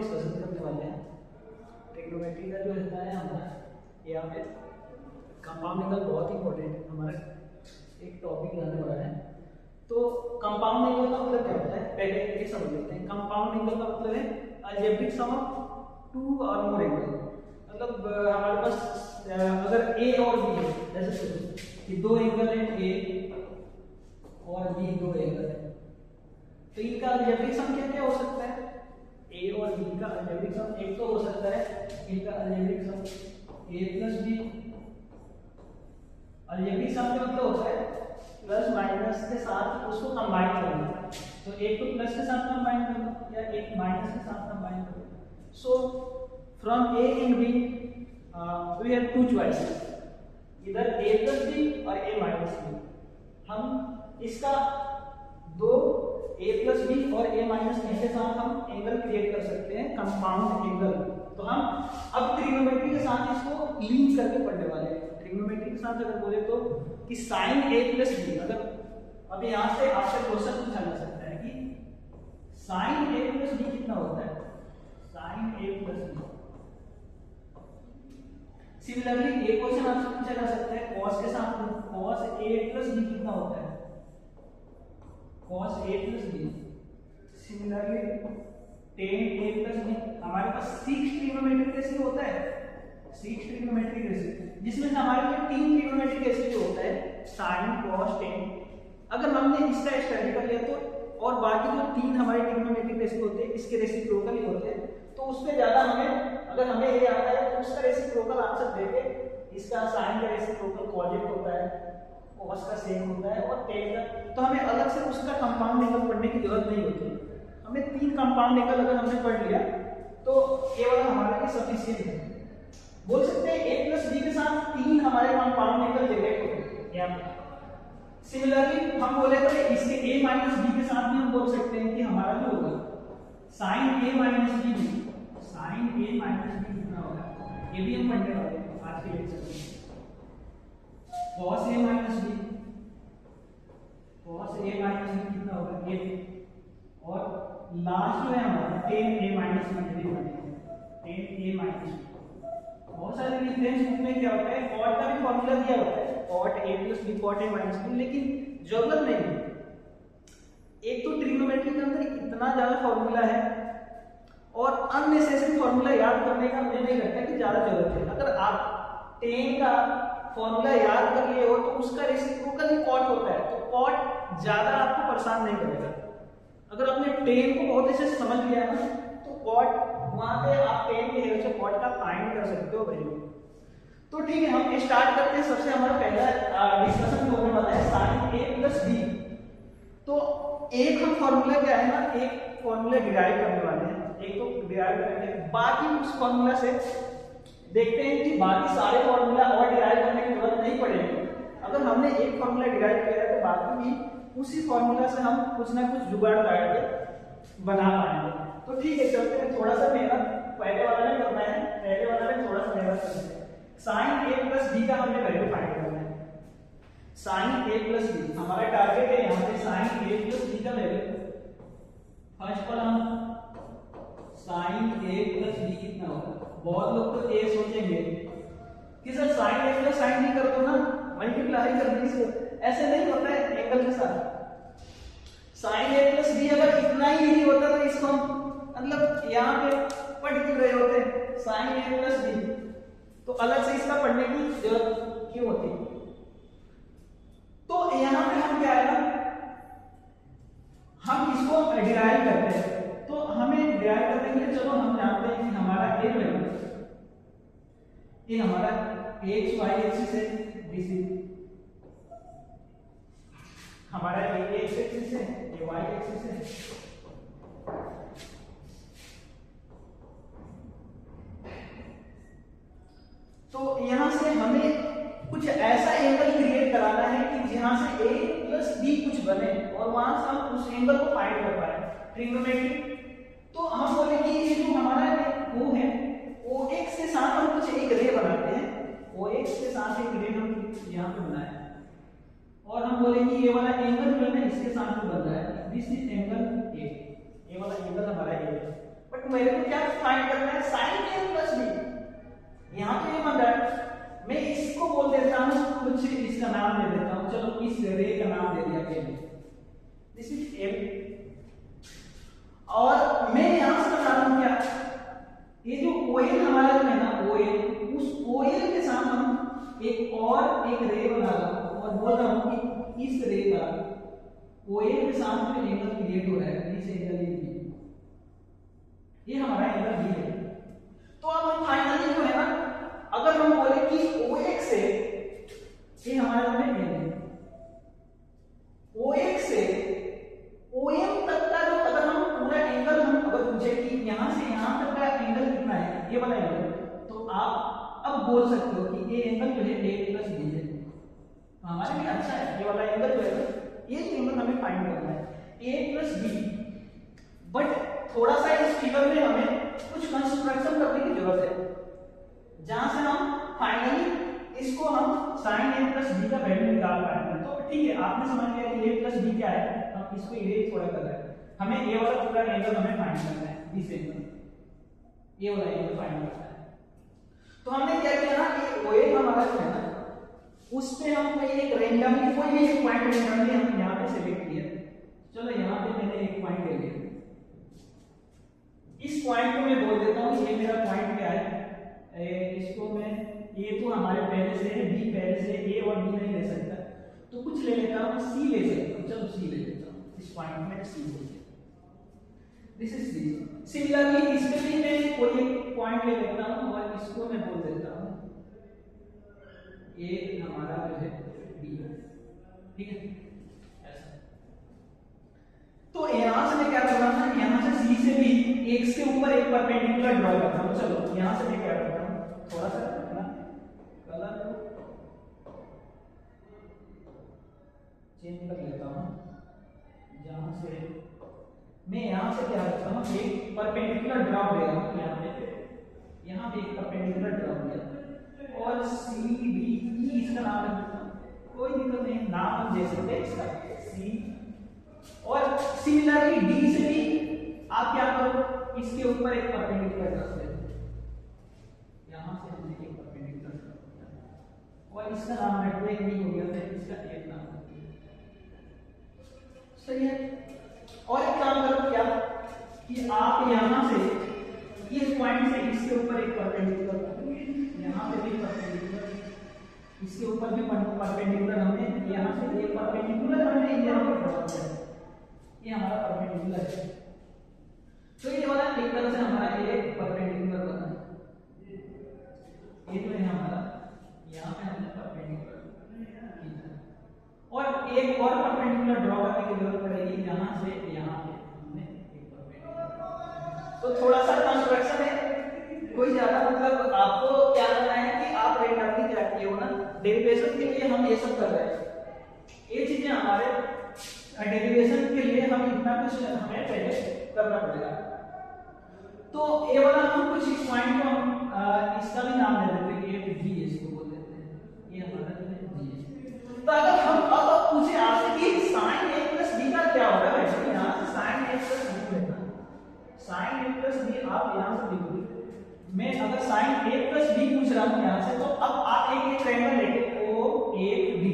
Discussion करने वाले हैं। ट्रिग्नोमेट्री का जो रहता है हमारा यहाँ पे कंपाउंड एंगल बहुत इंपॉर्टेंट हमारा एक टॉपिक रहने वाला है। तो कंपाउंड एंगल का मतलब क्या होता है, पहले ये समझ लेते हैं। कंपाउंड एंगल का मतलब है अलजेब्रिक सम ऑफ टू और मोर एंगल। मतलब हमारे पास अगर ए और बी है, जैसे सोचो कि दो एंगल है ए और बी, दो एंगल है, तो इनका अलजेब्रिक सम क्या क्या हो सकता है? ए और बी का अलजेब्रिक सम एक तो हो सकता है इनका अलजेब्रिक सम ए प्लस बी। अलजेब्रिक सम का मतलब होता है प्लस माइनस के साथ उसको कंबाइन करना। तो एक को प्लस के साथ कंबाइन करना या एक माइनस के साथ कंबाइन करना। So from A and B we have two choices, इधर ए प्लस बी और ए माइनस बी। हम इसका दो ए प्लस बी और ए माइनस बी के साथ हम एंगल क्रिएट कर सकते हैं, कंपाउंड एंगल। तो हम अब ट्रिग्नोमेट्री के साथ इसको लिंक करके पढ़ने वाले हैं। ट्रिग्नोमेट्री के साथ अगर बोले तो कि साइन ए प्लस बी, अगर अब यहाँ से आपसे क्वेश्चन पूछा जा सकता है कि साइन ए प्लस बी कितना होता है? साइन ए प्लस बी। सिमिलरली एक क्वेश्चन आपसे पूछा जा सकता है कॉस के साथ, कॉस ए प्लस बी कितना होता है? Cos A plus B. Similarly ten A plus B. हमारे पास 6 ट्रिग्नोमेट्रिक रेशियो होता है, 6 ट्रिग्नोमेट्रिक रेशियो, जिसमें से हमारे लिए 3 ट्रिग्नोमेट्रिक रेशियो होता है, साइन कॉस टेन। अगर हमने इसका स्टडी कर लिया तो और बाकी जो 3 हमारे ट्रिग्नोमेट्रिक रेशियो होते हैं इसके रेसिप्रोकल ही होते हैं, तो उसमें ज्यादा हमें, अगर हमें ये आता है तो उसका रेसिप्रोकल आंसर देके इसका साइन का रेसिप्रोकल कॉजेट होता है, कॉस का सेक होता है और टेन का, तो हमें अलग से उसका कंपाउंड एंगल पढ़ने की जरूरत नहीं होती। हमें 3 कंपाउंड एंगल अगर हमने पढ़ लिया तो ये वाला हमारे लिए सफिशिएंट है। बोल सकते हैं ए प्लस बी के साथ 3 हमारे कंपाउंड एंगल जनरेट होते हैं। सिमिलरली हम बोले तो इसके ए माइनस बी के साथ भी हम बोल सकते हैं कि हमारा जो होगा साइन ए माइनस बी, साइन ए माइनस बी कितना होगा, ये भी हम पढ़ने वाले हैं आज के लेक्चर में। Cos A minus B, cos A minus B कितना होगा ये, और लास्ट जो है हमारा टेन ए माइनस बी भी पढ़ेंगे, टेन ए माइनस बी। बहुत सारे रेफरेंस बुक में क्या होता है, कॉट का भी फॉर्मूला दिया होता है, cot A plus B cot A minus B, लेकिन जरूरत नहीं है। एक तो ट्रिग्नोमेट्री के अंदर इतना ज्यादा फॉर्मूला है और अननेसेसरी फॉर्मूला याद करने का मुझे नहीं लगता कि ज्यादा जरूरत है। अगर आप टेन का फॉर्मूला याद कर लिए हो तो उसका रेसिप्रोकल ही कॉट होता है, तो कॉट ज्यादा आपको परेशान नहीं करेगा। अगर आपने टेन को बहुत अच्छे से समझ लिया ना तो कॉट वहां पे आप टेन के हेल्प से कॉट का फाइंड कर सकते हो वैल्यू। तो ठीक है, हम स्टार्ट करते हैं। सबसे हमारा पहला डिस्कशन होने वाला है साइन ए प्लस बी। तो एक हम फॉर्मूला क्या है ना, एक फॉर्मूला डिराइव करने वाले हैं, एक तो डिराइव करेंगे, बाकी उस फॉर्मूला से देखते हैं कि बाकी सारे फॉर्मूला और डिराइव करने की जरूरत नहीं पड़ेगी। अगर हमने एक फॉर्मूला डिराइव किया है तो बाकी भी उसी फॉर्मूला से हम कुछ ना कुछ जुगाड़ लगा के बना पाएंगे। तो ठीक है, चलते हैं। थोड़ा सा मेहनत पहले वाला में करना है, पहले वाला में थोड़ा सा मेहनत करना है। साइन ए प्लस बी का हमने वैल्यू फाइंड करना है। साइन ए प्लस बी हमारा टारगेट है, यहाँ पे साइन ए प्लस बी का वैल्यू। फर्स्ट पर हम साइन ए प्लस बी कितना होगा। बहुत लोग तो ए सोचेंगे कि सर साइन ए प्लस साइन बी कर दो ना, मल्टीप्लाई कर दीजिए। ऐसे नहीं होता है एंगल के साथ। साइन ए प्लस बी अगर इतना ही नहीं होता तो इसको हम मतलब यहाँ पे पढ़ क्यों रहे होते साइन ए प्लस बी, तो अलग से इसका पढ़ने की जरूरत क्यों होती। तो यहाँ पे हम क्या है ना, हम इसको डिराइव करते हैं। तो हमें डिराइव करने के लिए चलो हम जानते हैं कि हमारा ए वैल्यू, ये हमारा एक्स वाई एक्सिस है, दिस हमारा ये एक्स एक्सिस है, ये वाई एक्सिस है। तो यहां से हमें कुछ ऐसा एंगल क्रिएट कराना है कि जहां से a प्लस बी कुछ बने और वहां से हम उस एंगल को फाइंड कर पाए ट्रिग्नोमेट्री। तो हम बोले कि ये जो हमारा ओ है, OX के साथ हम कुछ एक रे बनाते हैं, OX के साथ एक रे हम यहाँ पे बनाए और हम बोले कि ये वाला एंगल जो है ना इसके साथ में बन रहा है, दिस इज एंगल ए, ये वाला एंगल हमारा ए है। बट मेरे को क्या फाइंड करना है, sin a प्लस b। यहाँ पे ये मतलब मैं इसको बोल देता हूँ, कुछ इसका नाम दे देता हूँ, चलो इस रे का नाम दे दिया m, दिस इज m। और मैं यहाँ से बता रहा हूँ क्या, ये जो OL हमारा जो है ना OL, उस OL के साथ हम एक और एक रे बना रहा हूँ और बोल रहा हूँ कि इस रे का OL के साथ जो एंगल क्रिएट हो रहा है, इस एंगल ये हमारा एंगल बी है। तो अब हम फाइनली जो है ना, अगर हम बोले कि OX से ये हमारा जो है एंगल, OX से OM तक का जो अगर हम पूरा एंगल हम अगर पूछे कि यहां से यहां तक का एंगल कितना है, ये वाला एंगल, तो आप अब बोल सकते हो कि ये एंगल जो है a प्लस b है। तो हमारे लिए अच्छा है, ये वाला एंगल जो है ये एंगल हमें फाइंड करना है a प्लस b। बट थोड़ा सा इस फिगर में हमें कुछ कंस्ट्रक्शन करने की जरूरत है, जहां से हम फाइनली इसको हम sin a प्लस b का वैल्यू निकाल पाएंगे। तो ठीक है, आपने समझ लिया कि a प्लस b क्या है, हम इसको इरेज थोड़ा कर रहे हैं, हमें a वाला पूरा एंगल हमें फाइंड करना है, इस एंगल ये वाला एंगल फाइंड करना है। तो हमने क्या किया ना कि OL हमारा जो है ना, उस पे हम कोई एक रैंडमली कोई भी एक पॉइंट रैंडमली हम यहां पे सेलेक्ट किया। चलो यहां पे मैंने एक पॉइंट ले लिया, इस पॉइंट को मैं बोल देता हूं ये मेरा पॉइंट क्या है, इसको मैं, ये तो हमारे पहले से है, b पहले से, a और b नहीं ले सकता, तो कुछ ले लेता हूं, c ले सकता हूं, चलो c ले लेता हूं, इस पॉइंट में c ले लिया, दिस इज c। सिमिलरली इसमें भी मैं कोई एक पॉइंट ले लेता हूं और इसको मैं बोल देता हूं ये हमारा जो है b है, ठीक है ऐसा। तो यहां से मैं क्या कर रहा हूं, यहां से c से b x के ऊपर एक परपेंडिकुलर ड्रॉ करता हूं। चलो यहां से मैं क्या करता हूं, थोड़ा सा ना कलर चेंज कर लेता हूं, जहां से मैं यहां से क्या करता हूं, एक परपेंडिकुलर ड्रॉप दे रहा हूं, यहां पे एक परपेंडिकुलर ड्रॉप दिया और सी डी ई इसका नाम रख देता हूं, कोई दिक्कत नहीं, नाम हम दे सकते हैं इसका सी। और सिमिलरली डी से भी आप क्या करो, इसके ऊपर एक परपेंडिकुलर ड्रॉप दे दो, यहां से हमने एक परपेंडिकुलर ड्रॉप दिया और इसका नाम रख दिया, नहीं हो गया तो इसका एक नाम रख दिया, सही है। और एक काम करो क्या कि आप यहां से इस पॉइंट से इसके ऊपर एक परपेंडिकुलर, यहां पे भी परपेंडिकुलर, इसके ऊपर भी परपेंडिकुलर, हमने यहां से एक परपेंडिकुलर हमने यहां पे ड्रॉ किया, ये हमारा परपेंडिकुलर है। तो ये वाला एक तरह से हमारा ये परपेंडिकुलर बना है, ये जो है हमारा यहां पे हमने परपेंडिकुलर किया और एक और परपेंडिकुलर ड्रॉ करने की जरूरत पड़ेगी, यहां से यहां पे हमने एक परपेंडिकुलर। तो थोड़ा सा कंस्ट्रक्शन है, कोई ज्यादा मतलब आपको क्या करना है कि आप रेंडमली क्या किए हो ना, डेरिवेशन के लिए हम ये सब कर रहे हैं, ये चीजें हमारे डेरिवेशन के लिए हम इतना कुछ हमें पहले करना पड़ेगा। तो ये वाला हम कुछ इस पॉइंट को हम इसका भी नाम दे देते हैं, ये जी इसको बोल देते हैं, ये हमारा जो है जी है। तो अगर हम अब पूछे आपसे कि sin a plus b का क्या होगा, वैसे यहां से sin a plus b लेना, sin a plus b आप यहां से देखोगे, मैं अगर sin a plus b पूछ रहा हूं यहां से, तो अब आप एक ट्रायंगल लेके OFD,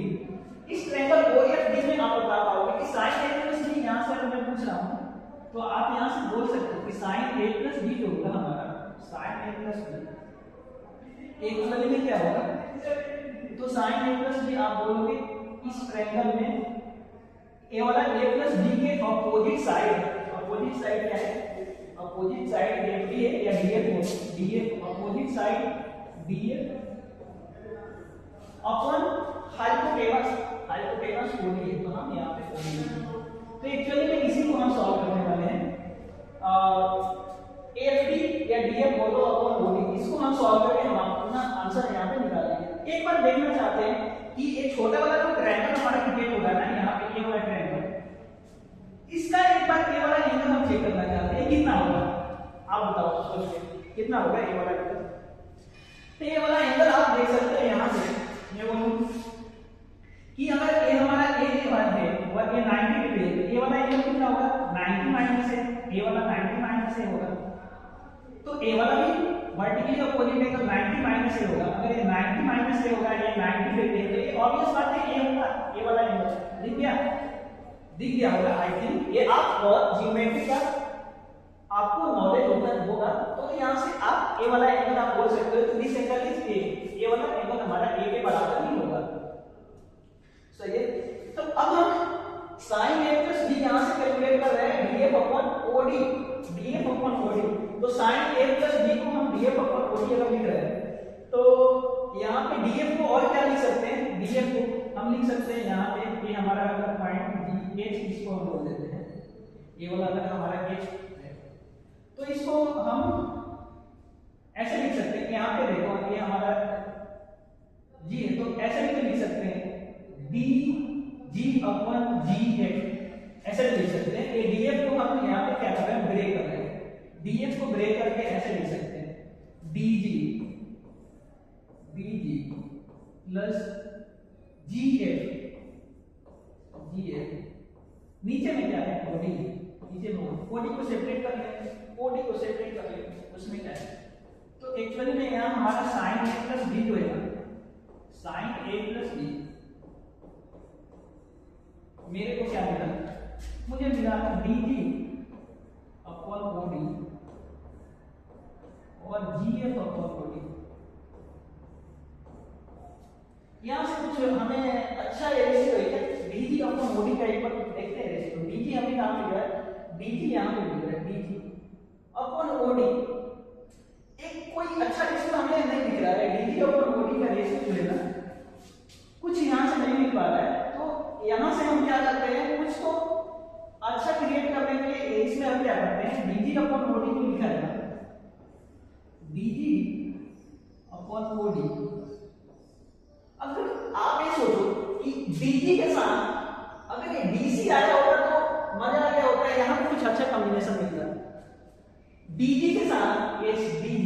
इस ट्रायंगल OFD में आप बता पाओगे कि sin a plus b यहां से अगर मैं पूछ रहा हूं तो आप यहां से बोल सकते हो कि sin a plus b जो होगा हमारा sin a plus b एक वाले में क्या होगा, तो sin a plus b आप बोलोगे इस ट्रायंगल में a वाला a plus b के अपोजिट साइड क्या है, अपोजिट साइड AFD है या DF अपोजिट साइड DF अपन हाइपोटेनस OD है, तो हम यहाँ पे OD लिखेंगे। तो एक्चुअली में इसी को हम सॉल्व करने वाले हैं, AFD या DF बोलो अपन OD, इसको हम सॉल्व करके हम अपना आंसर यहाँ पे निकालेंगे। एक बार देखना चाहते हैं कि ये छोटा वाला जो ट्रायंगल हमारा क्रिएट होगा ना, यहाँ पे ये वाला ट्रायंगल, इसका एक बार ये वाला एंगल हम चेक करना चाहते हैं कितना होगा, आप बताओ सोच के कितना होगा ये वाला एंगल। तो ये वाला एंगल आप देख सकते हैं यहां से, मैं बोलूं कि अगर ये हमारा a है और ये 90 डिग्री है, ये वाला एंगल कितना होगा 90 माइनस है, ये वाला 90 माइनस है होगा, तो ए वाला भी वर्टिकली अपोजिट एंगल 90 माइनस ए होगा। अगर ये 90 माइनस ए होगा, ये 90 डिग्री है, तो ये ऑब्वियस बात है ए होगा, ए वाला एंगल दिख गया होगा आई थिंक। ये आप और ज्योमेट्री का आपको नॉलेज होगा तो यहाँ से आप ए वाला एंगल आप बोल सकते हो। तो दिस एंगल इज ए वाला एंगल हमारा ए के बराबर ही होगा। सही है। तो अब हम sin a plus b यहाँ से कैलकुलेट कर रहे हैं df upon od, df upon od। तो sin a plus b को हम df upon od अगर लिख रहे हैं तो यहाँ पे df को और क्या लिख सकते हैं, df को हम लिख सकते हैं यहाँ पे ये हमारा अगर पॉइंट h इसको हम बोल देते हैं, ये वाला अगर हमारा h है तो इसको हम ऐसे लिख सकते हैं। यहाँ पे देखो ये हमारा g है तो ऐसे भी लिख सकते हैं dg upon gf, ऐसे लिख सकते हैं। ये df को हम यहाँ पे क्या कर रहे हैं, ब्रेक कर रहे हैं। df को ब्रेक करके ऐसे लिख सकते हैं dg प्लस gf, नीचे में क्या है od, नीचे में od को सेपरेट कर लें, od को सेपरेट कर लें, उसमें क्या है। तो एक्चुअली में यहाँ हमारा sin a plus b जो है ना, sin a plus b मेरे को क्या मिला, मुझे मिला dg अपॉन od और gf अपॉन od। यहाँ से कुछ हमें अच्छा रेशियो है dg अपॉन od का एक बार देखते हैं रेशियो। dg हमें कहाँ मिल रहा है, dg यहाँ पे मिल रहा है dg अपॉन od। एक कोई अच्छा रेशियो हमें नहीं दिख रहा है, dg अपॉन od का रेशियो जो है ना कुछ यहाँ से नहीं मिल पा रहा है। तो यहाँ से हम क्या करते हैं, कुछ तो अच्छा क्रिएट करने के लिए इसमें हम क्या करते हैं, dg अपॉन od को लिखा है ना, dg अपॉन od। अगर आप ये सोचो कि dg के साथ अगर ये dc आया होता तो मजा आ गया होता है, यहाँ पे कुछ अच्छा कॉम्बिनेशन मिलता है। dg के साथ ये dg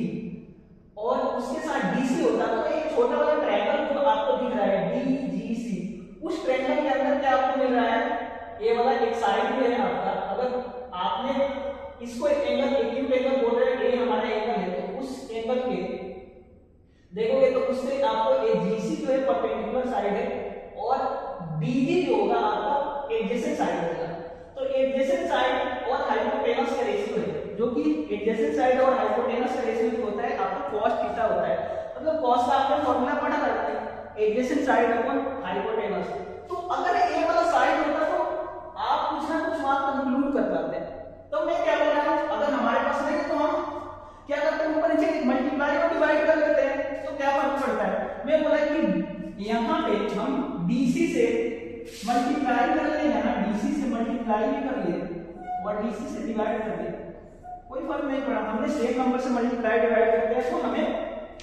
और उसके साथ dc होता तो एक छोटा वाला ट्रायंगल जो आपको दिख रहा है dgc, उस ट्रायंगल के अंदर क्या आपको मिल रहा है, ये वाला एक साइड जो है आपका, अगर आपने इसको एक एंगल एक्यूट एंगल बोल रहे हैं, ये हमारा एंगल है, तो उस एंगल के देखोगे तो उससे आपको ये GC जो है परपेंडिकुलर साइड है और BD जो होगा आपका एडजेसेंट साइड होगा। तो एडजेसेंट साइड और हाइपोटेनस का रेशियो है, जो कि एडजेसेंट साइड और हाइपोटेनस का रेशियो जो होता है आपका cos थीटा होता है। मतलब cos का आपने फॉर्मूला पढ़ा था, एडजेसेंट साइड अपॉन हाइपोटेनस। तो अगर ये वाला साइड होता तो आप कुछ ना कुछ वहां कंक्लूड कर पाते हैं। तो मैं क्या बोल रहा हूं, अगर हमारे पास नहीं है तो हम क्या करते हैं, ऊपर नीचे मल्टीप्लाई और डिवाइड कर लेते हैं, तो क्या फर्क पड़ता है। मैं बोला कि यहाँ पे हम DC से मल्टीप्लाई कर ले, यहाँ DC से मल्टीप्लाई भी कर ले और DC से डिवाइड कर ले, कोई फर्क नहीं पड़ा। हमने सेम नंबर से मल्टीप्लाई डिवाइड करते हैं तो हमें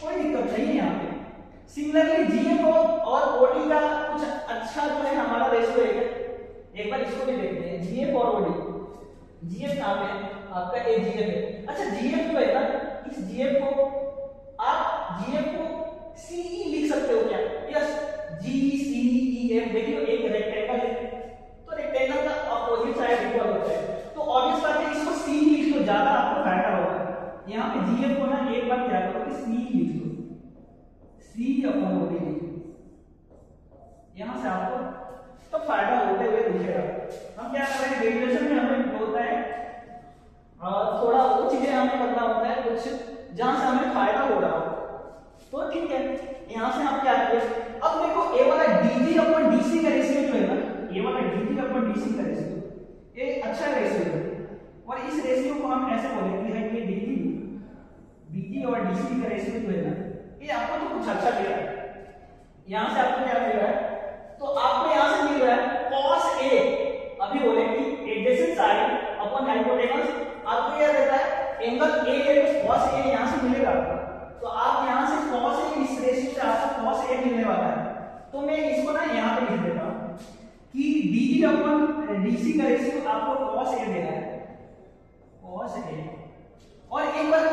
कोई दिक्कत नहीं है यहाँ पे। सिमिलरली GF और OD का कुछ अच्छा जो है हमारा रेशियो है, एक बार इसको भी देखते हैं GF और OD। GF कहाँ पे है आपका, ये GF है। अच्छा GF जो है ना, इस GF को आप GF को CE लिख सकते हो क्या, यस GCEF। देखिए एक रेक्टेंगल है तो रेक्टेंगल का अपोजिट साइड इक्वल होता है, तो ऑब्वियस बात है इसको CE लिख लो, ज्यादा आपको फायदा होगा। यहाँ पे GF को ना एक बार क्या करो कि CE लिख लो, C अपॉन OD लिख लो, यहाँ से आपको तो फायदा होते हुए दिखेगा। हम क्या कर रहे हैं, डेरिवेशन में हमें होता है थोड़ा वो चीजें हमें करना होता है कुछ जहां से हमें फायदा हो रहा हो, तो ठीक है। यहाँ से हम क्या किए, अब देखो ए वाला dg अपॉन dc का रेशियो जो है ना, ये वाला dg अपॉन dc का रेशियो ये अच्छा रेशियो है, और इस रेशियो को हम ऐसे बोलेंगे है कि dg और dc का रेशियो जो है ना, ये आपको तो कुछ अच्छा दे रहा है। यहाँ से आपको क्या मिल रहा है, तो आपको यहाँ से मिल रहा है cos a, अभी बोले कि एडजेसेंट साइड अपॉन हाइपोटेनस, आपको क्या देता है एंगल a है तो cos a यहाँ से मिलेगा आपको। तो आप यहाँ से cos a, इस रेशियो से आपको cos a मिलने वाला है। तो मैं इसको ना यहाँ पे लिख देता हूँ कि dg अपॉन dc का रेशियो आपको cos a दे रहा है, cos a। और एक बार a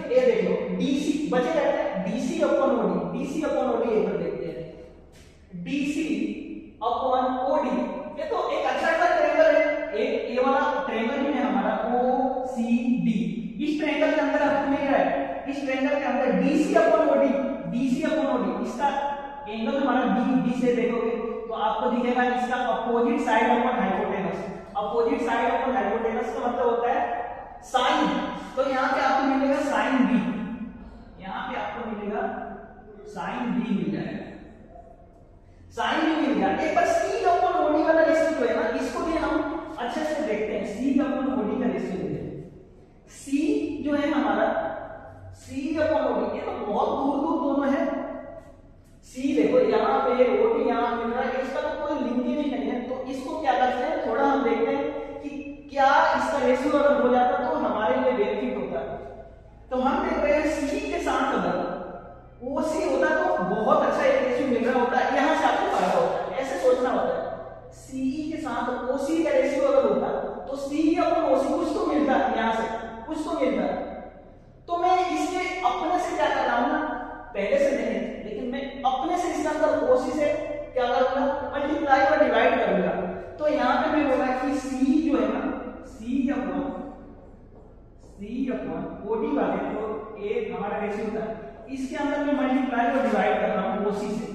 देख लो, dc बचे रहता है dc upon od, dc upon od एक बार देखते हैं, dc अपॉन od। ये तो एक अच्छा ट्रायंगल है, एक ये वाला ट्रायंगल है हमारा OCD, इस ट्रायंगल के अंदर आपको मिल रहा इस ट्रायंगल के अंदर BC upon OD, BC upon OD, इसका एंगल हमारा B से देखोगे तो आपको दिखेगा इसका opposite side upon hypotenuse. Opposite side upon hypotenuse का मतलब होता है साइन। तो यहाँ पे आपको मिलेगा साइन B, यहाँ पे आपको मिलेगा साइन B मिल जाएगा, साइन B मिल गया। एक बार C अपॉन OD वाला रेशियो जो है ना, इसको भी हम अच्छे से देखते हैं। C अपॉन OD का रेशियो देखते हैं। C जो है हमारा C अपॉन OD, ये तो बहुत दूर दूर दोनों है। C देखो यहाँ पे OD यहाँ मिल रहा है, इसका तो कोई लिंक ही नहीं है। तो इसको क्या करते हैं, थोड़ा हम देखते हैं कि क्या इसका रेशियो अगर हो जाता तो हमारे लिए बेनिफिट होता है। तो हम देख रहे हैं C के साथ अगर OC होता तो बहुत अच्छा एक रेशियो मिल रहा होता है, यहाँ से आपको फायदा होता है। ऐसे सोचना होता है, CE के साथ OC का रेशियो अगर होता तो CE अपॉन OC कुछ तो मिलता, यहाँ से कुछ तो मिलता। तो मैं इसके अपने से क्या कर रहा हूँ ना, पहले से नहीं, लेकिन मैं अपने से इसके अंदर OC से क्या करूंगा, मल्टीप्लाई और डिवाइड करूंगा। तो यहाँ पे मैं बोला कि C जो है ना, C अपॉन OD वाले तो एक हमारा रेशियो होता है, इसके अंदर मैं मल्टीप्लाई और डिवाइड कर रहा हूँ OC से।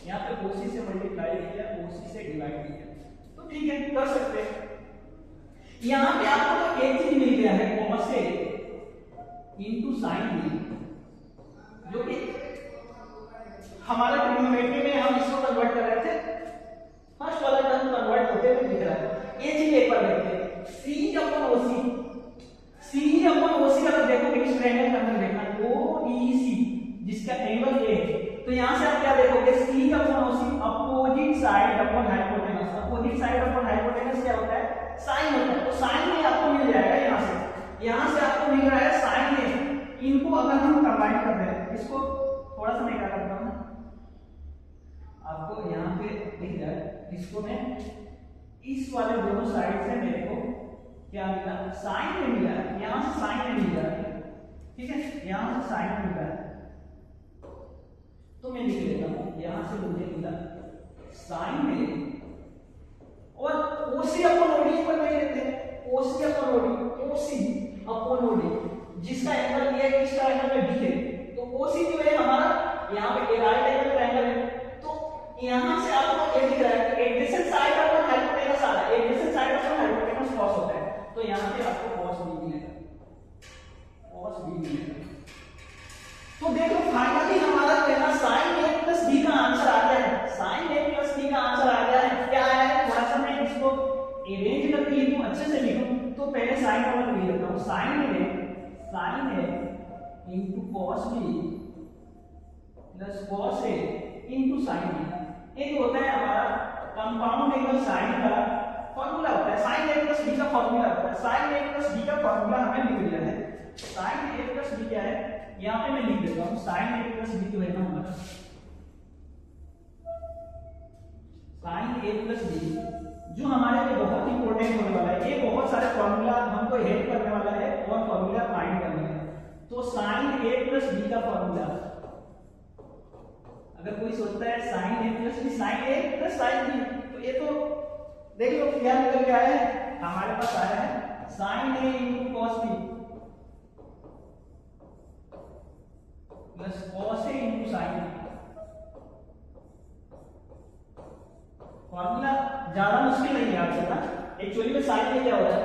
यहाँ पे OC से मल्टीप्लाई किया, OC से डिवाइड किया, तो ठीक है कर सकते हैं। यहाँ पे आपको तो एक चीज मिल गया है, cos A into sine B, जो कि हमारे ट्रिग्नोमेट्री में हम इसको कन्वर्ट कर रहे थे, फर्स्ट वाला टर्म कन्वर्ट होते हुए दिख रहा है। ये चीज एक बार देखते हैं, C अपॉन OC अगर देखोगे इस ट्रायंगल के अंदर देखना OEC जिसका एंगल A है, तो यहाँ से आप क्या देखोगे, C upon OC opposite side upon hypotenuse. Opposite side upon hypotenuse क्या होता है, साइन होता है। तो साइन में आपको मिल जाएगा, यहाँ से आपको मिल रहा है साइन में। इनको अगर हम कंबाइन कर रहे हैं, इसको थोड़ा सा मैं क्या करता हूँ ना, आपको यहाँ पे दिख जाए, इसको मैं इस वाले दोनों साइड से मेरे को क्या मिला, साइन में मिला है, यहाँ से साइन में मिल रहा है, ठीक है, यहाँ से साइन में मिला है। तो मैं लिख लेता हूँ, यहाँ से मुझे मिला साइन में, और OC अपॉन OD पर नहीं लेते हैं, OC अपॉन OD, जिसका एंगल ये है, इसका एंगल में B है, तो OC जो है हमारा यहाँ पे राइट एंगल ट्रायंगल है। तो यहाँ से आपको ये दिख रहा है कि एडजेसेंट साइड अपॉन हाइपोटेनस आ रहा है, adjacent side upon hypotenuse cos होता है, तो यहाँ पे आपको cos B मिलेगा, cos B मिलेगा। तो देखो फाइनली हमारा कहना sin A प्लस B का आंसर आ गया है, sin A प्लस B का आंसर आ गया है। क्या आया है, थोड़ा सा मैं इसको अरेंज करके लिखूं, अच्छे से लिखूं, तो पहले sin वाला लिख लेता हूं, sin A into cos B plus cos A into sin B। एक होता है हमारा कंपाउंड एंगल sin का फॉर्मूला होता है, sin A प्लस B का फॉर्मूला होता है। sin A प्लस B का फॉर्मूला हमें लिख लिया है, sin A प्लस B क्या है, यहाँ पे मैं लिख देता हूँ, sin A प्लस B जो है ना हमारा sin A प्लस B जो हमारे लिए बहुत इंपॉर्टेंट होने वाला है। ये बहुत सारे फॉर्मूला हमको हेल्प करने वाला है और फॉर्मूला फाइंड करने है। तो sin A प्लस B का फॉर्मूला, अगर कोई सोचता है sin A plus B, sin A plus sin B, तो ये तो देख लो क्या निकल के आया है, हमारे पास आया है sin A into cos B plus cos A into sin B। Formula ज्यादा मुश्किल नहीं है आपसे ना, एक्चुअली में साइन में क्या होता है,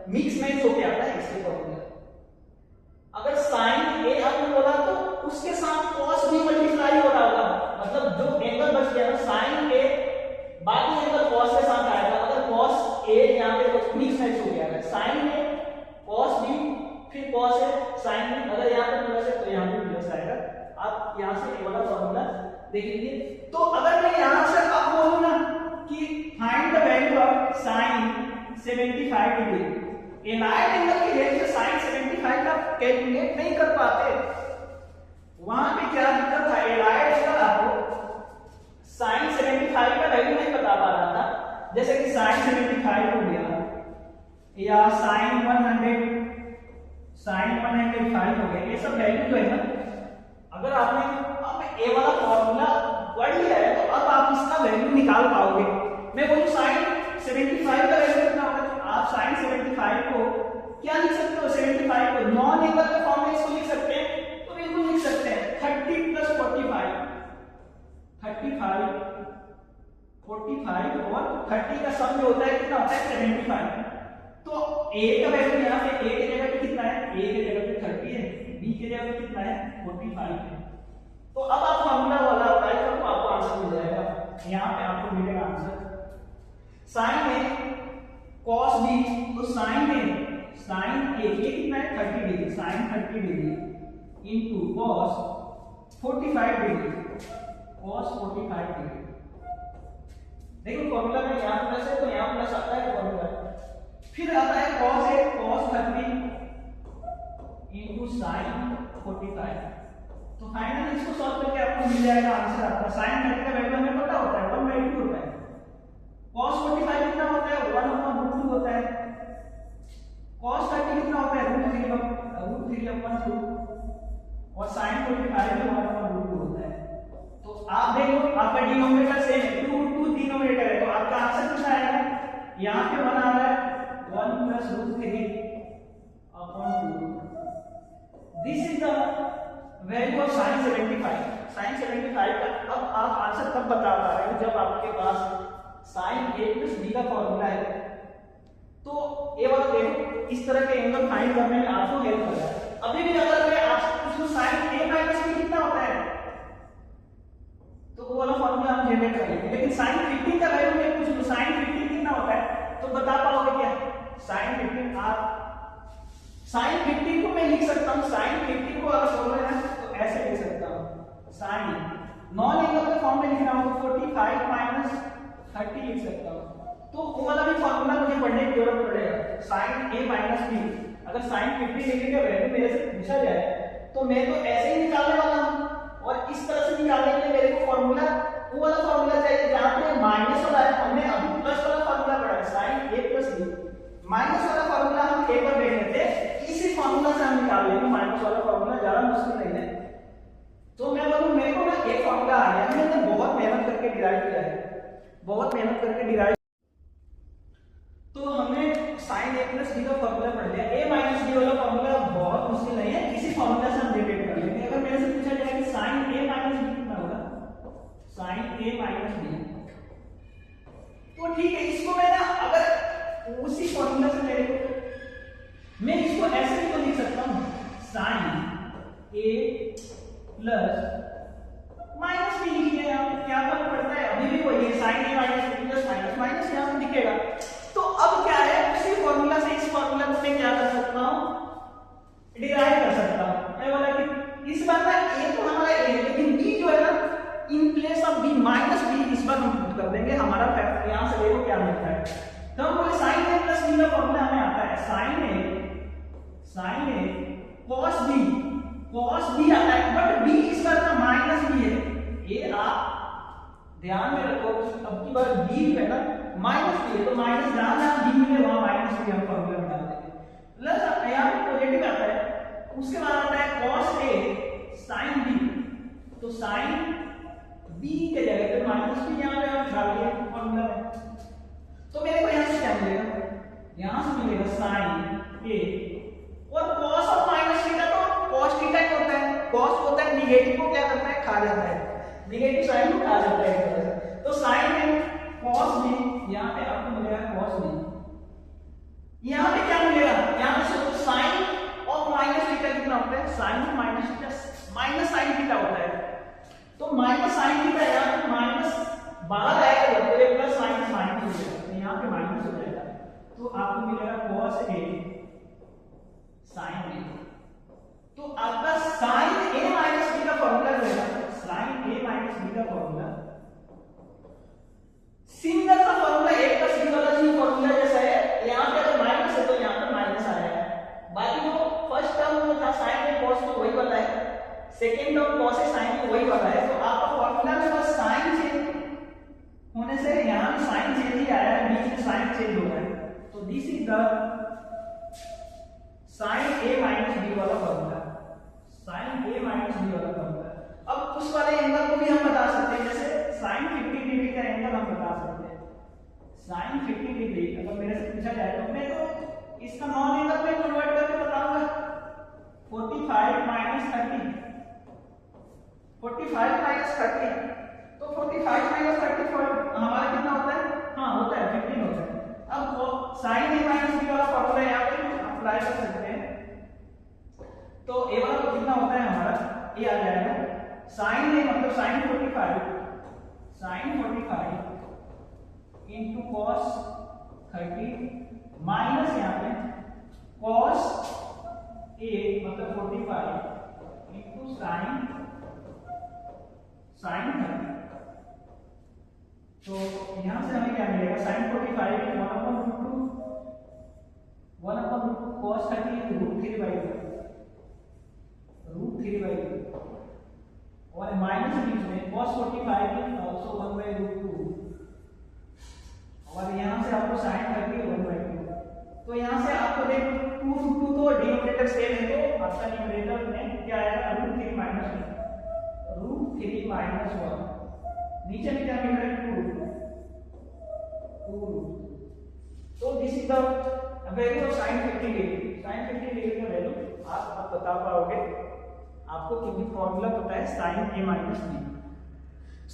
मिक्स मैच होके आता है इसके फॉर्मूला। अगर साइन ए आपने बोला तो उसके साथ cos भी मल्टीप्लाई हो रहा होगा, मतलब जो एंगल बच गया ना साइन ए बाकी एंगल cos के साथ आएगा। अगर cos ए यहाँ पे मिक्स मैच हो गया है, साइन ए cos b फिर cos ए sin b, अगर यहाँ पे प्लस है तो यहाँ पे प्लस आएगा। आप यहाँ से ये वाला फॉर्मूला देख लीजिए। तो अगर मैं यहाँ से अब बोलूँ ना कि find the value of sin 75 degree, allied angle की हेल्प से sin 75 का कैलकुलेट नहीं कर पाते, वहां पे क्या दिक्कत था, एलाइड एंगल आपको sin 75 का वैल्यू नहीं बता पा रहा था, जैसे कि sin 75 हो गया या sin 105 हो गया, ये सब वैल्यू जो है ना, अगर आपने अब ए वाला फॉर्मूला पढ़ लिया है तो अब आप इसका वैल्यू निकाल पाओगे। मैं बोलूं sin 75 का वैल्यू कितना होगा, तो आप sin 75 को क्या लिख सकते हो, 75 को नॉन एंगल के फॉर्म में इसको लिख सकते हैं। 30 का सम जो होता है कितना होता है 75। तो a का वैल्यू यहाँ पे a की जगह पे कितना है, a की जगह पे 30 है, b की जगह पे कितना है 45 है। तो अब आप फॉर्मूला वाला अप्लाई करो तो आपको आंसर मिल जाएगा। यहाँ पे आपको मिलेगा answer sin a cos b, तो sin a ये कितना है 30 degree, sin 30 degree into cos 45 degree, cos 45 degree. देखो फॉर्मूला में यहाँ प्लस है तो यहाँ प्लस आता है फॉर्मूला। फिर आता है cos a cos 30 into sin 45। तो फाइनली इसको सॉल्व करके आपको मिल जाएगा आंसर आपका। sin 30 का वैल्यू हमें पता होता है 1/2 होता है, cos 45 कितना होता है 1/√2 होता है, cos 30 कितना होता है √3/2 और sin 45 भी 1/√2 होता है। तो आप देखो आपका डिनोमिनेटर सेम है, 2 डिनोमिनेटर है, तो आपका आंसर कितना आएगा, यहाँ पे 1 आ रहा है 1 + √3/2। This is the value of sin 75। sin 75 का अब आप आंसर तब बता पा रहे हो जब आपके पास sin a + b का फॉर्मूला है। तो ये वाला देखो इस तरह के एंगल फाइंड करने में आपको हेल्प करेगा। अभी भी अगर मैं आपसे पूछूं sin a - b कितना होता है तो वो वाला फॉर्मूला हम जनरेट कर लेंगे, लेकिन sin 15 का वैल्यू मैं पूछ लूं sin 15 कितना होता है तो बता पाओगे क्या? sin 15 आप sin 15 को मैं लिख सकता हूं, sin 15 को अगर फॉर्मूला है तो ऐसे लिख सकता हूं, sin नॉन एंगल के फॉर्म में लिखना हो तो 45 - 30 लिख सकता हूं। तो वो वाला भी फॉर्मूला मुझे पढ़ने की जरूरत पड़ेगा। sin a - b अगर sin 50 डिग्री का वैल्यू मेरे से पूछा जाए तो मैं तो ऐसे ही निकालने वाला हूं, और इस तरह से निकालने के लिए मेरे को फॉर्मूला वो वाला फॉर्मूला चाहिए जहां पे माइनस वाला है। हमने अभी प्लस वाला फॉर्मूला पढ़ा है sin a + b, माइनस वाला फॉर्मूला हम एक बार देख लेते हैं, इसी फॉर्मूला से हम निकाल लेंगे। माइनस वाला फॉर्मूला ज्यादा मुश्किल नहीं है। तो मैं बोलूं मेरे को ना एक फॉर्मूला आ गया, मैंने बहुत मेहनत करके डिराइव किया है, बहुत मेहनत करके डिराइव। तो हमने sin a + b का फॉर्मूला पढ़ लिया। a - b वाला फॉर्मूला बहुत मुश्किल नहीं है, इसी फॉर्मूला से हम जनरेट कर लेंगे। अगर मेरे से पूछा जाए कि sin a - b कितना होगा, sin a - b तो ठीक है, इसको मैं ना अगर उसी फॉर्मूला से मैं इसको ऐसे भी तो लिख सकता हूं sin a + -b लिखिए, यहाँ पे क्या फर्क पड़ता है, अभी भी वही है sin a - b + माइनस यहाँ पे दिखेगा। तो अब क्या है, उसी फॉर्मूला से इस फॉर्मूला को मैं क्या कर सकता हूं, डिराइव कर सकता हूं। मैं बोला कि इस बार ना a तो हमारा a है, लेकिन b जो है ना in place of b - b इस बार हम पुट कर देंगे। हमारा फैक्टर यहां से देखो क्या मिलता है, तो हम बोले sin a + b का फॉर्मूला हमें आता है sin a cos b आता है, बट b इस बार ना -b है। ये आप ध्यान में रखो, अब की बार b है ना -b है, तो माइनस जहां जहां b मिले वहां -b हम फॉर्मूला में डाल देंगे। प्लस यहां पे पॉजिटिव आता है, उसके बाद आता है cos a sin b, तो sin b के जगह पे -b यहां पे हम डाल दिए फॉर्मूला में। तो मेरे को यहां से क्या मिलेगा, यहां से मिलेगा sin a और cos और माइनस थीटा, तो cos थीटा क्या होता है, cos होता है नेगेटिव को क्या करता है, खा जाता है, नेगेटिव साइन को खा जाता है। तो sin a cos b यहां पे आपको मिलेगा cos b, यहां पे क्या मिलेगा, यहां पे sin और माइनस थीटा कितना होता है, sin minus theta minus sin theta होता है। तो माइनस sin थीटा यहां पे माइनस बाहर आएगा जब प्लस माइनस माइनस हो जाएगा, तो यहां पे माइनस हो जाएगा। तो आपको मिलेगा cos a sin b। तो आपका sin a - b का फॉर्मूला जो है sin a - b का फॉर्मूला सिमिलर का फॉर्मूला a + b वाला जी फॉर्मूला जैसा है। यहां पे अगर माइनस है तो यहां पे माइनस आएगा, बाकी जो फर्स्ट टर्म जो था sin a cos तो वही वाला है, second term cos a sin तो वही वाला है। तो आपका फॉर्मूला में बस साइन चेंज होने से यहां पे साइन चेंज ही आया है, बीच में साइन चेंज हो रहा है। तो this is the sin a - b वाला फॉर्मूला, sin a - b वाला फॉर्मूला। अब उस वाले एंगल को भी हम बता सकते हैं, जैसे sin 50 डिग्री का एंगल हम बता सकते हैं। sin 50 डिग्री अगर मेरे से पूछा जाए तो मैं तो इसका नॉन एंगल में कन्वर्ट करके बताऊंगा, 45 - 30, 45 - 30, तो 45 - 30 हमारा कितना होता है हाँ होता है 15 होता है। अब साइन ए माइनस बी वाला फॉर्मूला यहाँ पे अप्लाई कर सकते हैं। तो ए वाला तो कितना होता है हमारा, ये आ जाएगा साइन ए मतलब साइन 45 इंटू कॉस 30 माइनस यहाँ पे कॉस ए मतलब 45 इंटू साइन 30। तो यहां से हमें क्या मिलेगा, साइन 45 1/√2 cos 30 √3/2 और माइनस बीच में cos 45 is also 1/√2 और यहां से आपको sin 30 1/2। तो यहां से आपको देखो 2√2 तो डिनोमिनेटर सेम है, तो आपका न्यूमरेटर में क्या आएगा √3 - 1 नीचे में क्या मिल रहा है 2 तो this is the value of sin 50 degree. sin 50 degree का वैल्यू आप बता पाओगे, आपको क्योंकि फॉर्मूला पता है sin a minus b।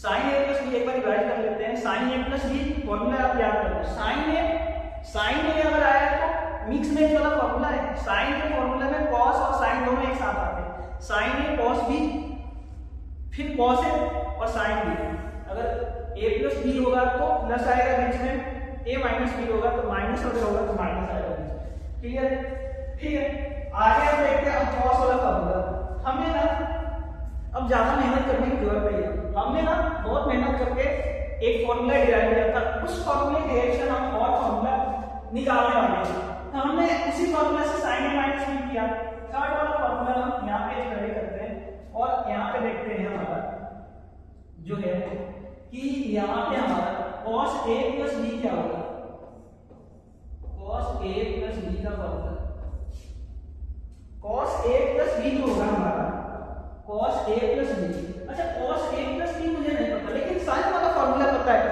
sin a plus b एक बार रिवाइज कर लेते हैं। sin a plus b formula आप याद कर लो। sin a अगर आया तो मिक्स मैच वाला फॉर्मूला है। sin के फॉर्मूला में cos और sin दोनों एक साथ आते हैं। sin a cos b फिर cos a और sin b। अगर a प्लस b होगा तो प्लस आएगा बीच में, a माइनस b होगा तो माइनस, अगर होगा तो माइनस आएगा। क्लियर है? ठीक है, आगे हम देखते हैं अब cos वाला फॉर्मूला। हमें ना अब ज्यादा मेहनत करने की जरूरत नहीं है। हमने ना बहुत मेहनत करके एक फॉर्मूला डिराइव किया था, उस फॉर्मूले की हेल्प से हम और फॉर्मूला निकालने वाले हैं। तो हमने उसी फॉर्मूला से sin a माइनस b किया। थर्ड वाला फॉर्मूला हम यहाँ पे स्टडी करते हैं और यहाँ पे देखते हैं हमारा जो है कि यहाँ पे हमारा cos a प्लस b क्या होगा, cos a प्लस b का formula cos a plus b जो होगा हमारा cos a प्लस b। अच्छा cos a प्लस b मुझे नहीं पता, लेकिन sin वाला फॉर्मूला पता है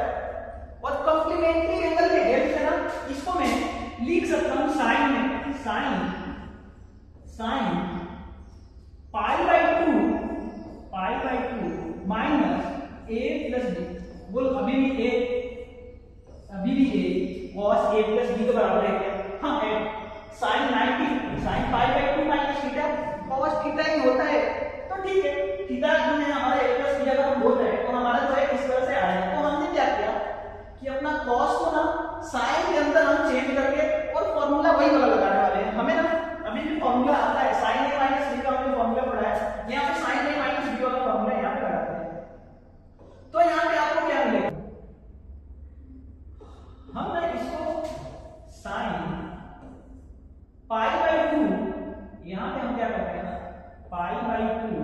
और कॉम्प्लीमेंट्री एंगल के हेल्प से ना इसको मैं लिख सकता हूँ sin में sin pi/2 minus a plus b। बोल अभी भी a cos a plus b के बराबर है क्या? हाँ है। sin 90 sin pi/2 minus theta cos theta ही होता है, तो ठीक है थीटा जो है हमारा a प्लस b अगर हम बोल रहे हैं तो हमारा जो है इस तरह से आएगा। तो हमने क्या किया कि अपना cos को ना sin के अंदर हम चेंज करके और फॉर्मूला वही वाला लगाने वाले हैं। हमें ना अभी भी फॉर्मूला आता है sin a माइनस b का, हमने फॉर्मूला पढ़ा है। यहाँ पे sin a माइनस b वाला फॉर्मूला यहाँ पे लगाते हैं। तो यहाँ पे आपको क्या मिलेगा, हम ना इसको sin pi/2 यहाँ पे हम क्या करते हैं ना pi/2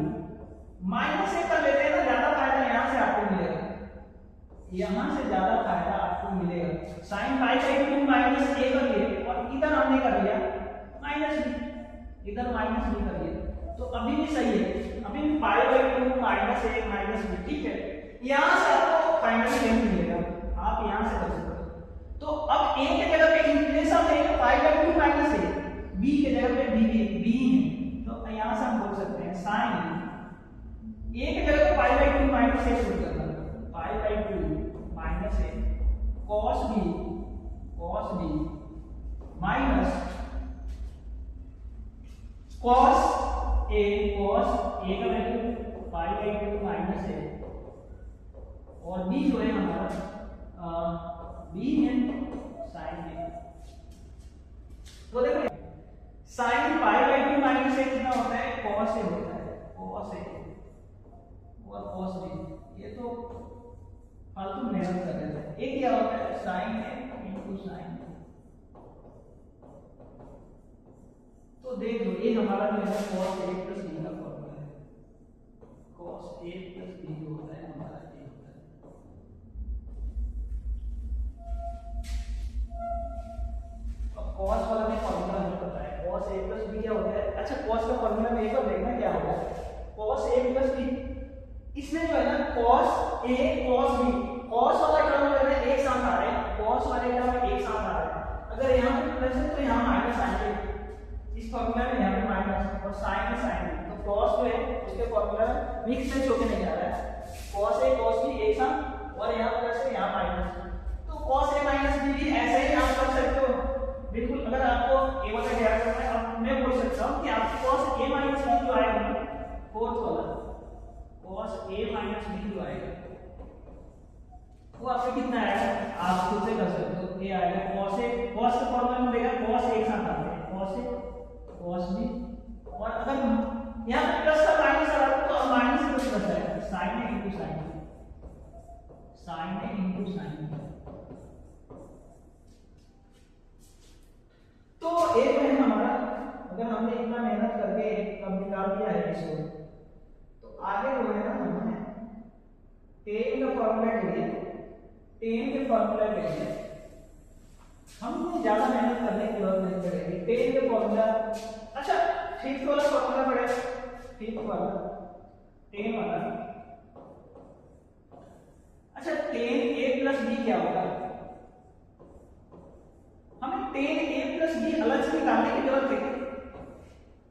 माइनस एक कर लेते हैं ना, ज्यादा फायदा यहाँ से आपको मिलेगा, यहाँ से ज्यादा फायदा आपको मिलेगा। sin pi/2 माइनस a कर लिए और इधर हमने कर लिया माइनस b, इधर माइनस b कर लिया, तो अभी भी सही है। अभी भी pi/2 minus a minus b, ठीक है। यहाँ से आपको फाइनल लेंथ मिलेगा, आप यहाँ से कर सकते हो। तो अब a के जगह पे इन प्लेस ऑफ लेंगे pi/2 माइनस a, b के जगह पे b है, तो यहाँ से हम बोल सकते हैं sin a के जगह पे pi/2 माइनस a पुट करना, pi/2 minus a cos b minus cos a का वैल्यू pi/2 माइनस a और b जो है हमारा b है sin a। तो देखो sin pi/2 माइनस a कितना होता है, cos a होता है, cos a और cos b। ये तो फालतू मेहनत कर रहे थे। एक क्या होता है sin a into sin a। तो देख लो ये हमारा जो है cos a plus b का फॉर्मूला है, cos a plus b होता है हमारा ये होता है। अब cos वाला में फॉर्मूला हमें पता है, cos a plus b क्या होता है। अच्छा cos का फॉर्मूला में एक बार देखना क्या होगा, cos a plus b, इसमें जो है ना cos a cos b, cos वाला टर्म जो है एक साथ आ रहे हैं, cos वाले टर्म एक साथ आ रहे हैं। अगर यहाँ पे प्लस है तो यहाँ माइनस आएंगे, इस फॉर्मूला में यहाँ पे माइनस और sin में sin, तो cos जो है उसके फॉर्मूला में मिक्स मैच होके नहीं जा रहा है, cos a cos b एक साथ और यहाँ प्लस है यहाँ माइनस। तो cos a माइनस बी भी ऐसे ही आप कर सकते हो बिल्कुल। अगर आपको a वाला ज्ञात करना है, अब मैं बोल सकता हूँ कि आप cos a माइनस बी जो आएगा ना फोर्थ वाला cos a माइनस बी जो आएगा वो आपको कितना आएगा, आप खुद से कर सकते हो। ये आएगा cos a, cos का फॉर्मूला में देगा cos एक साथ आते हैं cos a cos b, और अगर यहाँ पे प्लस का माइनस आ रहा है तो अब माइनस प्लस बचा है sin a into sin b, sin a into sin b। तो एक है हमारा, अगर हमने इतना मेहनत करके अब निकाल दिया है इसको, तो आगे जो है ना हमने tan का फॉर्मूला ले लिया, tan के फॉर्मूला ले लिया, हमने ज्यादा मेहनत करने की जरूरत नहीं पड़ेगी। tan के फॉर्मूला, अच्छा फिफ्थ वाला फॉर्मूला पड़ेगा, फिफ्थ वाला tan वाला, अच्छा tan a प्लस b क्या होगा, हमें tan a प्लस b अलग से निकालने की जरूरत है।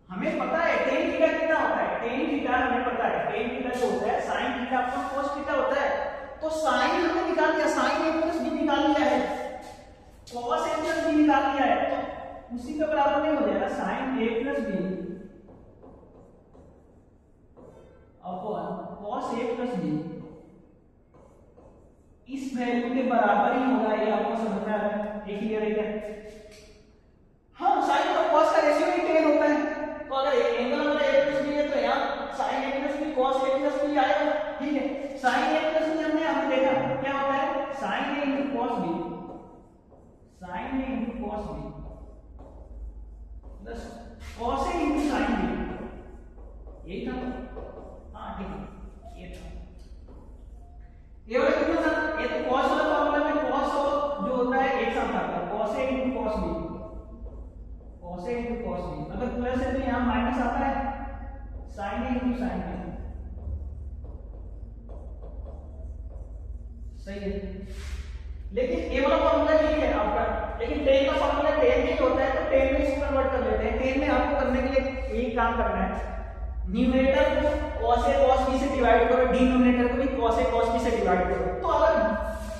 हमें पता है tan थीटा कितना होता है, tan थीटा हमें पता है, tan थीटा जो होता है sin theta upon cos theta होता है, तो sin हमने निकाल लिया, sin a प्लस b निकाल लिया है, cos a प्लस b निकाल लिया है, तो उसी के बराबर नहीं हो जाएगा sin a plus b upon cos a plus b, इस वैल्यू के बराबर ही होगा। ये आपको समझ में आ रहा है, ये क्लियर है क्या? हाँ, sin और cos का रेशियो ही tan होता है, तो अगर एंगल हमारा a प्लस b है तो यहाँ sin a plus b cos a plus b आएगा, ठीक है। sin a प्लस b हमने देखा क्या होता है, sin a into cos b, sin a into cos b plus cos a into sin b, यही था। हाँ ठीक है, ये था, ये वाला कितना था, ये तो cos वाला फॉर्मूला में cos जो होता है एक साथ आता है, cos a into cos b, cos a into cos b, अगर प्लस है तो यहाँ माइनस आता है sin a into sin b, सही है। लेकिन ये वाला फॉर्मूला ठीक है आपका, लेकिन tan का फॉर्मूला tan नहीं होता है, तो tan में इसको कन्वर्ट कर लेते हैं। tan में आपको करने के लिए यही काम करना है, न्यूमरेटर को cos a cos b से डिवाइड करो, डिनोमिनेटर को भी cos a cos b से डिवाइड करो। तो अगर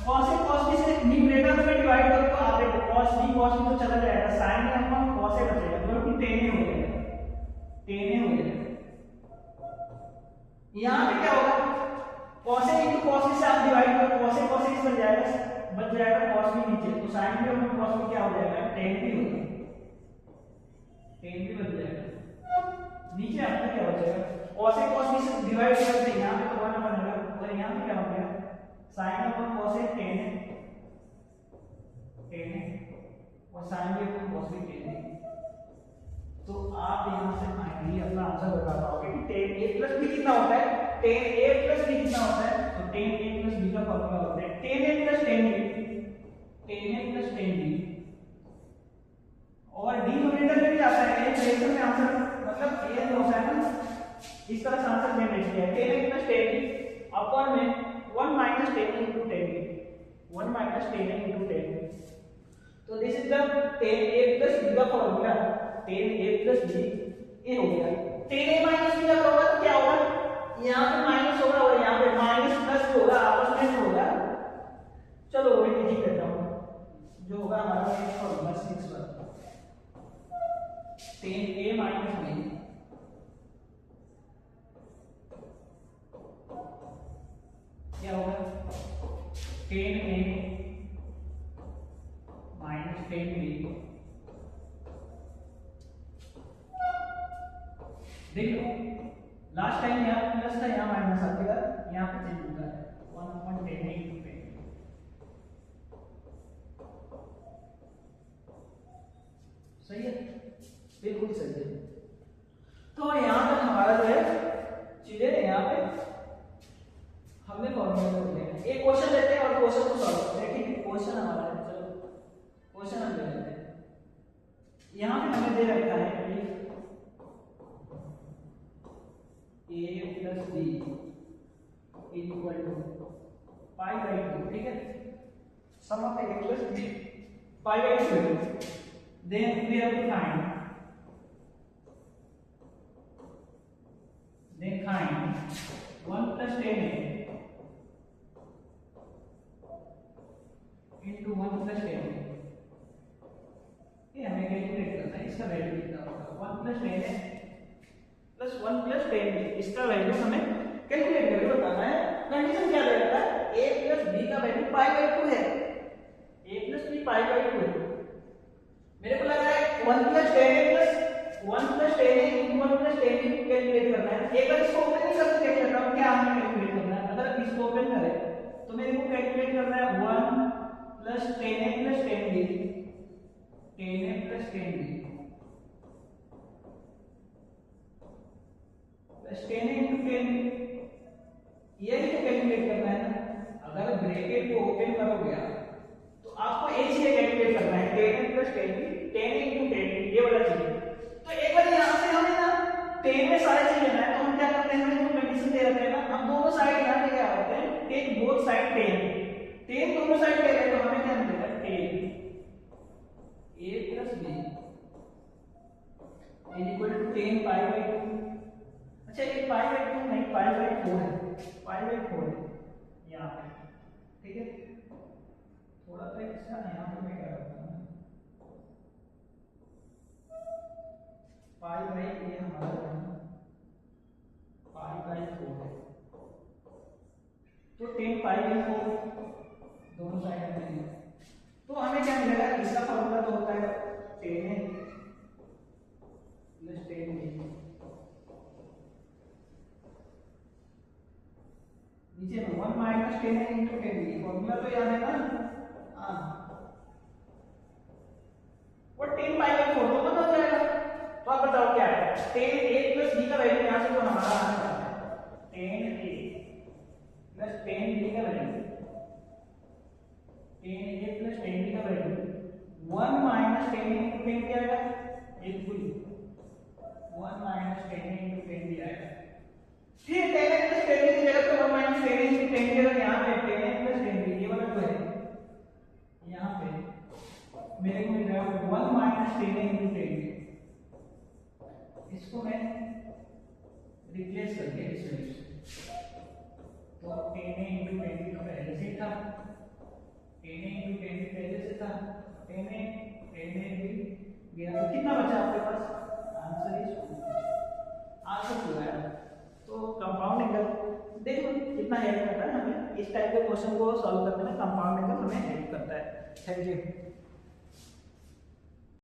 cos a cos b से न्यूमरेटर में डिवाइड करो तो आप देखो cos b तो चला जाएगा, sin a upon cos a बचेगा, जो कि tan a हो जाएगा, tan a हो जाएगा। यहाँ पे क्या होगा, cos a into cos b से आप डिवाइड करो, cos a cos b बन जाएगा, बच जाएगा cos b नीचे, तो sin b upon cos b क्या हो जाएगा, tan b हो जाएगा, tan b बन जाएगा। नीचे आपका क्या हो जाएगा, cos a cos b से डिवाइड करते हैं, यहाँ पे तो 1 बनेगा, और यहाँ पे क्या हो गया sin upon cos a tan a, और sin b upon cos b tan a। तो आप यहाँ से फाइनली अपना आंसर बता पाओगे कि tan a प्लस b कितना होता है, tan a प्लस b कितना होता है, तो tan a प्लस b का फॉर्मूला होता है tan a plus tan b, tan a plus tan b, और डिनोमिनेटर में भी आता है, एक फ्रैक्शन में आंसर मतलब ये जो होता है ना, इस तरह से आंसर जनरेट किया है tan a plus tan b upon में 1 minus tan a into tan b, 1 minus tan a into tan b। तो this is the tan a plus b का formula, tan a plus b ये हो गया। tan a minus b का होगा तो क्या होगा, यहाँ पे माइनस होगा और यहाँ पे माइनस प्लस जो होगा आपस में होगा, चलो मैं लिख देता हूँ, जो होगा हमारा फॉर्मूला 6 वाला tan a माइनस b क्या होगा, tan a minus tan b। देखो लास्ट टाइम यहाँ प्लस था, यहाँ माइनस आ गया, यहाँ पे चेंज होता है 1/tan a into tan b, सही है, बिल्कुल सही है। तो यहाँ तक हमारा जो है चीजें यहाँ पे हमने फॉर्मूला कर लिया है। एक क्वेश्चन लेते हैं और क्वेश्चन को सॉल्व करते हैं, ठीक है। क्वेश्चन हमारा है, चलो क्वेश्चन हम ले लेते हैं। यहाँ पे हमें दे रखा है a plus b equal to pi by 2, ठीक है। Sum of a plus b pi by 2, then we have to find 1 plus tan a into plus ten ये हमें कैलकुलेट करना है, इसका वैल्यू कितना होगा 1 प्लस टेन है प्लस 1 प्लस टेन है, इसका वैल्यू हमें कैलकुलेट करके बताना है। कंडीशन क्या दे रखा है, a प्लस b का वैल्यू पाई बाई 2 है, a plus b pi by 2 है। मेरे को लग रहा है 1 plus 10 plus 1 plus 10 into 1 plus 10 calculate करना है। एक बार इसको ओपन नहीं करके देख लेता हूं क्या हमें कैलकुलेट करना है। अगर इसको ओपन करें तो मेरे को कैलकुलेट करना है 1 plus 10a plus 10b 10a plus 10b plus 10a into 10b यही तो कैलकुलेट करना है ना। अगर ब्रैकेट को ओपन करोगे तो आपको एक चीज कैलकुलेट करना है 10a plus 10b 10a into 10b ये वाला चीज। तो एक बार यहां से हमें ना 10 में सारे चीज लेना है तो हम क्या करते हैं, हमें जो कंडीशन दे रखते हैं ना हम दोनों साइड यहां लेके आ जाते हैं, टेक बोथ साइड 10 दोनों साइड ले रहे हैं तो हमें क्या मिलेगा 10 a plus b is equal to 10 pi by 2। अच्छा ये पाई बाई 2 नहीं पाई बाई 4 है, पाई बाई 4 है यहाँ पे, ठीक है। थोड़ा सा इसका यहाँ पे मैं क्या करता हूँ पाई बाई ये हमारा पाई बाई 4 है तो 10 पाई बाई 4 दोनों साइड में तो हमें क्या मिलेगा, इसका फॉर्मूला तो होता है 10a प्लस 10b नीचे में 1 minus 10a into 10b formula तो याद है ना। हां वो 10 पाई बाई 4 तो बन जाएगा। तो आप बताओ क्या है 10a प्लस b का वैल्यू यहां से तो हमारा आना है 10a प्लस 10b का वैल्यू 10a प्लस 10b का वैल्यू 1 माइनस 10a इनटू 10 क्या आएगा, एक फुल 1 माइनस 10a इनटू 10 भी आएगा। फिर 10a प्लस 10b की जगह पे 1 माइनस 10a इनटू 10 की जगह यहां पे 10a प्लस 10b ये वाला जो है यहां पे मेरे को मिल रहा है 1 माइनस 10a इनटू 10b। इसको मैं रिप्लेस करके इस वैल्यू से तो 10a इनटू 10b तो पहले से था 10a इनटू 10b पहले से था 10a भी गया तो कितना बचा आपके पास, आंसर इज 2। आंसर पूरा है। तो कंपाउंड एंगल देखो कितना हेल्प करता है हमें इस टाइप के क्वेश्चन को सॉल्व करने में, कंपाउंड एंगल हमें हेल्प करता है। Thank you.